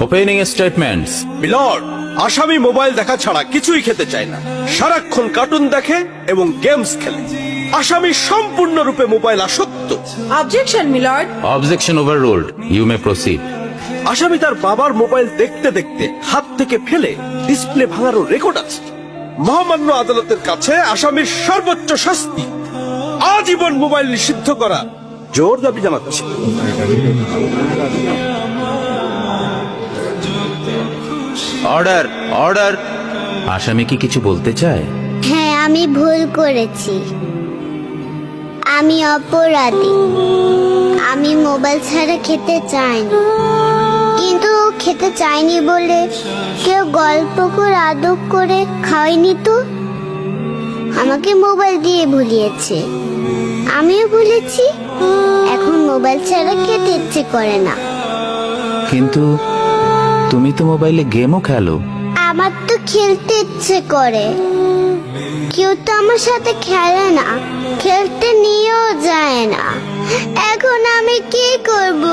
Opening statements. Milord, আসামি mobile দেখা ছাড়া কিছুই খেতে চায় না, সারাক্ষণ কার্টুন দেখে এবং গেমস খেলে। আসামি সম্পূর্ণরূপে মোবাইল আসক্ত। Objection milord. Objection overruled, you may proceed. আসামি তার বাবার মোবাইল দেখতে দেখতে হাত থেকে ফেলে ডিসপ্লে ভাঙারও রেকর্ড আছে। মহামান্য আদালতের কাছে আসামির সর্বোচ্চ শাস্তি আজীবন মোবাইল নিষিদ্ধ করা জোর দাবি জানাচ্ছে। Order, order. আসামি কি কিছু বলতে চায়? হ্যাঁ, আমি ভুল করেছি। আমি অপরাধী। আমি মোবাইল ছাড়া খেতে চাইনি, কিন্তু খেতে চাইনি বলে কেউ গল্প করে আদব করে খাওয়াইনি তো। আমাকে মোবাইল দিয়ে ভুলিয়েছে, আমিও ভুলেছি। এখন মোবাইল ছাড়া খেতে ইচ্ছে করে না। কিন্তু তুমি তো মোবাইলে গেমও খেলো। আমার তো খেলতে ইচ্ছে করে, কেউ তো আমার সাথে খেলে না, খেলতে নিয়েও যায় না। এখন আমি কি করব?